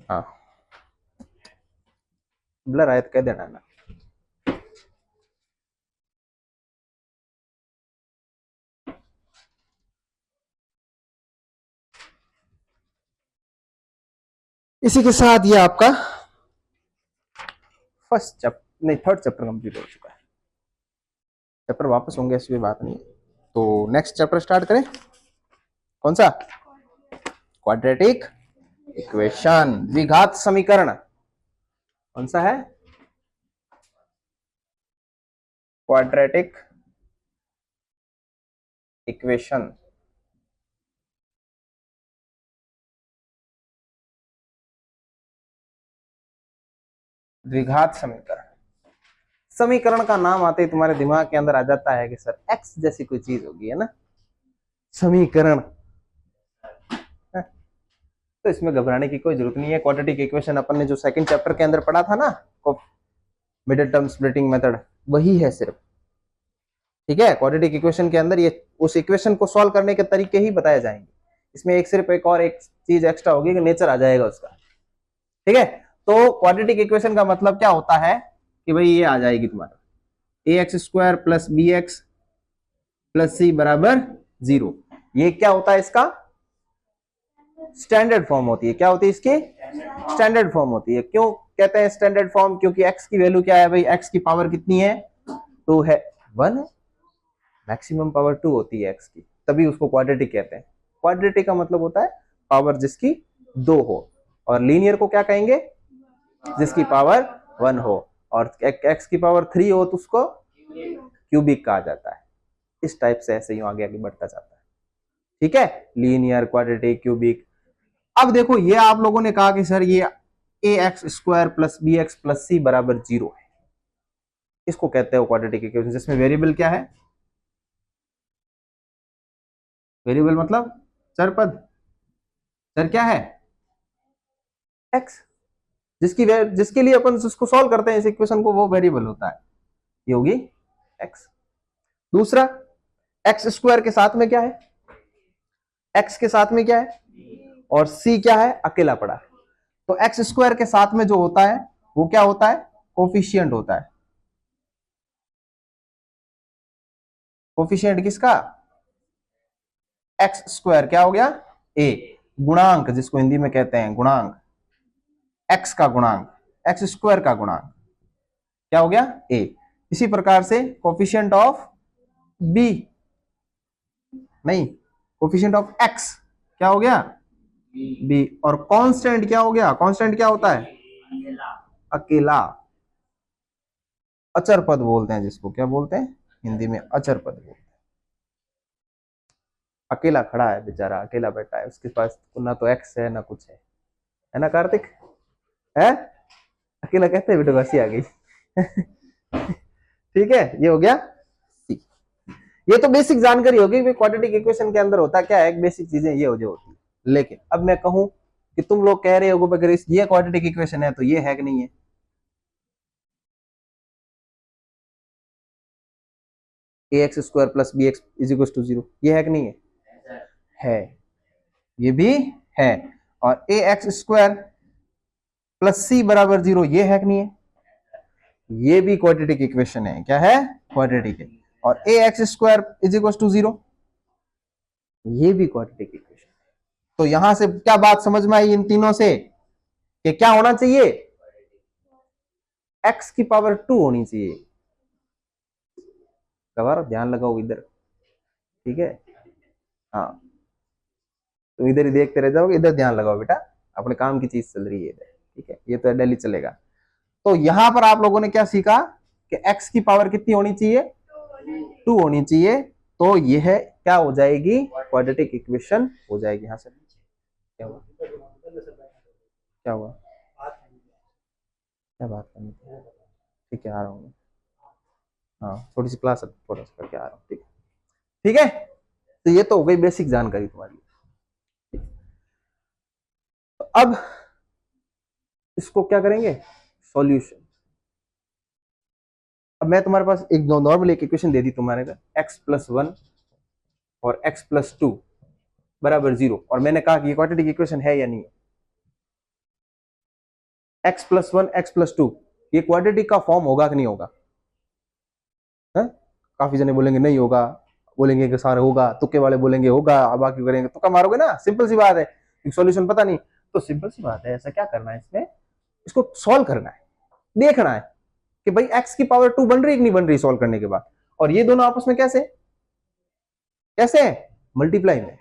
हाँ, ब्लर आए तो कह देना ना। इसी के साथ ये आपका फर्स्ट चैप्टर नहीं थर्ड चैप्टर कंप्लीट हो चुका है। चैप्टर वापस होंगे ऐसी बात नहीं है। तो नेक्स्ट चैप्टर स्टार्ट करें। कौन सा? क्वाड्रेटिक इक्वेशन, द्विघात समीकरण। कौन सा है? Quadratic equation. द्विघात समीकरण। समीकरण का नाम आते ही तुम्हारे दिमाग के अंदर आ जाता है कि सर एक्स जैसी कोई चीज होगी, है ना, समीकरण। तो इसमें घबराने की कोई जरूरत नहीं है। क्वाड्रेटिक इक्वेशन अपन ने जो सेकंड चैप्टर के अंदर पढ़ा था ना, मिडिल टर्म स्प्लिटिंग मेथड, वही है सिर्फ। ठीक है, क्वाड्रेटिक इक्वेशन के अंदर ये उस इक्वेशन को सॉल्व करने के तरीके ही बताए जाएंगे। इसमें एक सिर्फ एक और एक चीज एक्स्ट्रा होगी कि नेचर आ जाएगा उसका। ठीक है, तो क्वाड्रेटिक इक्वेशन का मतलब क्या होता है कि भाई ये आ जाएगी तुम्हारा a x square plus b x plus c बराबर 0। ये क्या होता है? इसका स्टैंडर्ड फॉर्म होती है। क्या होती है इसकी? स्टैंडर्ड फॉर्म होती है। क्यों कहते हैं स्टैंडर्ड फॉर्म? क्योंकि एक्स की वैल्यू क्या है भाई? एक्स की पावर कितनी है? 2 है, 1 है। मैक्सिमम पावर 2 होती है एक्स की, तभी उसको क्वाड्रेटिक कहते हैं। क्वाड्रेटिक का मतलब होता है पावर जिसकी 2 हो, और लीनियर को क्या कहेंगे? जिसकी पावर 1 हो, और एक्स की पावर 3 हो तो उसको क्यूबिक कहा जाता है। इस टाइप से ऐसे ही आगे आगे बढ़ता जाता है। ठीक है, लीनियर, क्वाड्रेटिक, क्यूबिक। अब देखो, ये आप लोगों ने कहा कि सर ये a x square plus b x plus c बराबर 0 है, इसको कहते हैं क्वाड्रेटिक इक्वेशन। जिसमें वेरिएबल क्या है? वेरिएबल मतलब चर पद। चर क्या है? एक्स। जिसके लिए अपन उसको सॉल्व करते हैं इस इक्वेशन को, वो वेरिएबल होता है। ये होगी एक्स। दूसरा, एक्स स्क्वायर के साथ में क्या है? एक्स के साथ में क्या है? और सी क्या है? अकेला पड़ा है। तो एक्स स्क्वायर के साथ में जो होता है वो क्या होता है? कोफिशियंट होता है। कोफिशियंट किसका? एक्स स्क्वायर क्या हो गया? ए। गुणांक, जिसको हिंदी में कहते हैं गुणांक, एक्स का गुणांक, एक्स स्क्वायर का गुणांक क्या हो गया? ए। इसी प्रकार से कोफिशियंट ऑफ बी, नहीं, कोफिशियंट ऑफ एक्स क्या हो गया? बी। और कांस्टेंट क्या हो गया? कांस्टेंट क्या होता है? अकेला। अचर पद बोलते हैं जिसको, क्या बोलते हैं हिंदी में? अचर पद बोलते हैं। अकेला खड़ा है बेचारा, अकेला बैठा है, उसके पास ना तो एक्स है ना कुछ है ना कार्तिक? है अकेला कहते हैं, बेटा हंसी आ गई। ठीक है, ये हो गया सी। ये तो बेसिक जानकारी होगी कि क्वाड्रेटिक इक्वेशन के अंदर होता क्या है, एक बेसिक चीजें ये हो जो होती है। लेकिन अब मैं कहूं कि तुम लोग कह रहे हो अगर ये क्वाड्रेटिक इक्वेशन है तो ये है कि नहीं है? A x square plus b x is equal to 0, ये है कि नहीं है? है, ये भी है। और a x square plus c बराबर 0, ये है कि नहीं है? ये भी क्वाड्रेटिक इक्वेशन है। क्या है? क्वाड्रेटिक है। और a x square is equal to 0, ये भी क्वाड्रेटिक इक्वेशन। तो यहां से क्या बात समझ में आई इन तीनों से कि क्या होना चाहिए? एक्स की पावर 2 होनी चाहिए। गवार ध्यान लगाओ इधर। ठीक है, हाँ, तुम इधर ही देखते रह जाओगे, इधर ध्यान लगाओ बेटा, अपने काम की चीज चल रही है इधर। ठीक है, ये तो डेली चलेगा। तो यहां पर आप लोगों ने क्या सीखा कि एक्स की पावर कितनी होनी चाहिए? 2 होनी चाहिए। तो ये है क्या हो जाएगी? क्वाड्रेटिक इक्वेशन हो जाएगी। यहां से क्या हुआ? क्या हुआ? क्या बात करनी थी? ठीक है, आ रहा हूँ मैं। हाँ, थोड़ी सी क्लास थोड़ा सा करके आ रहा हूँ। ठीक है, ठीक है। तो ये तो हो गई बेसिक जानकारी तुम्हारी। तो अब इसको क्या करेंगे? सॉल्यूशन। अब मैं तुम्हारे पास एक नॉर्मल एक इक्वेशन दे दी तुम्हारे का, एक्स प्लस 1 और एक्स प्लस 2 बराबर 0, और मैंने कहा कि ये क्वाड्रेटिक इक्वेशन है या नहीं है? x प्लस 1 x प्लस 2, ये क्वाड्रेटिक का फॉर्म होगा कि नहीं होगा? है? काफी जने बोलेंगे नहीं होगा, बोलेंगे कि सारे होगा, तुक्के वाले बोलेंगे होगा, बाकी करेंगे तुक्का मारोगे ना, सिंपल सी बात है, सॉल्यूशन पता नहीं तो सिंपल सी बात है, ऐसा क्या करना है इसमें, इसको सॉल्व करना है, देखना है कि भाई x की पावर 2 बन रही है कि नहीं बन रही सॉल्व करने के बाद, और ये दोनों आपस में कैसे कैसे मल्टीप्लाई में,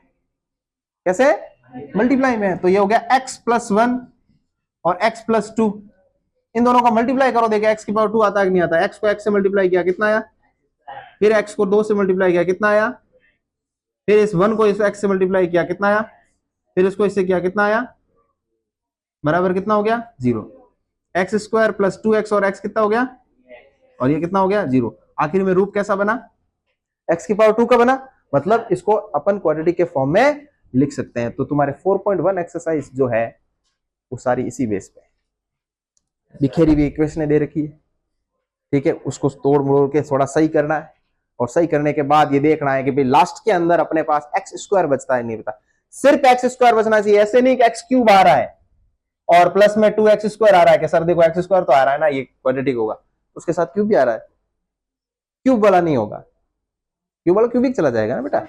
कैसे मल्टीप्लाई में, तो ये हो गया x प्लस 1 और x प्लस 2, इन दोनों का मल्टीप्लाई करो, देखिए x की पावर 2 आता है कि नहीं आता है, x को x से मल्टीप्लाई किया कितना आया, फिर x को 2 से मल्टीप्लाई किया कितना आया, फिर इस 1 को इस x से मल्टीप्लाई किया कितना आया, फिर इसको इससे किया कितना आया, बराबर कितना हो गया 0, एक्स स्क्वायर प्लस 2x और x कितना हो गया, और ये कितना हो गया 0, आखिर में रूप कैसा बना, x की पावर 2 का बना, मतलब इसको अपन क्वाड्रेटिक के फॉर्म में लिख सकते हैं। तो तुम्हारे 4.1 एक्सरसाइज जो है वो सारी इसी बेस पे, बिखेरी हुई इक्वेशन दे रखी है, ठीक है, उसको तोड़ मोड़ के थोड़ा सही करना है, और सही करने के बाद ये देखना है कि भाई लास्ट के अंदर अपने पास एक्स स्क्वायर बचता है नहीं बता, सिर्फ एक्स स्क्वायर बचना चाहिए, ऐसे नहीं कि एक्स क्यूब आ रहा है और प्लस में 2x स्क्वायर आ रहा है कि सर देखो एक्स स्क्वायर तो आ रहा है ना, ये क्वाड्रेटिक होगा, उसके साथ क्यूब भी आ रहा है, क्यूब वाला नहीं होगा, क्यूब वाला क्यूबिक चला जाएगा ना बेटा,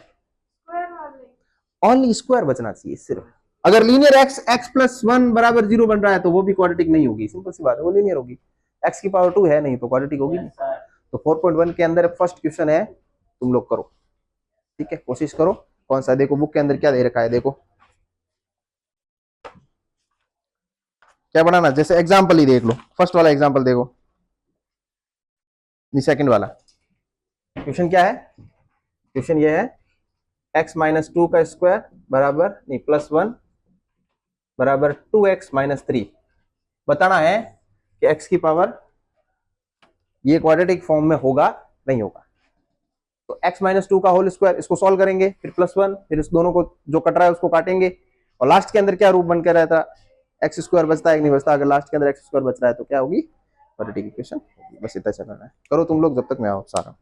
ओनली स्क्वायर बचना चाहिए सिर्फ। अगर लीनियर x प्लस 1 बराबर 0 बन रहा है तो वो भी क्वाड्रेटिक नहीं होगी, सिंपल सी बात है, वो लीनियर होगी, x की पावर 2 है नहीं तो क्वाड्रेटिक होगी नहीं। तो 4.1 के अंदर फर्स्ट क्वेश्चन है, तुम लोग करो, ठीक है, कोशिश करो, कौन सा देखो बुक के अंदर क्या दे रखा है, देखो क्या बनाना, जैसे एग्जांपल ही देख लो, फर्स्ट वाला एग्जांपल देखो, नहीं सेकंड वाला क्वेश्चन क्या है, क्वेश्चन ये है x माइनस 2 का स्क्वायर बराबर नहीं प्लस 1 बराबर 2x माइनस 3, बताना है कि x की पावर ये क्वाड्रेटिक फॉर्म में होगा नहीं होगा। तो x माइनस 2 का होल स्क्वायर, इसको सॉल्व करेंगे, फिर प्लस 1, फिर इस दोनों को जो कट रहा है उसको काटेंगे, और लास्ट के अंदर क्या रूप बन कर रहता, एक्स स्क्वायर बचता है कि नहीं बचता, अगर लास्ट के अंदर एक्स स्क्वायर बच रहा है तो क्या होगी क्वाड्रेटिक इक्वेशन होगी। बस इतना चलना है, करो तुम लोग जब तक मैं आओ सारा।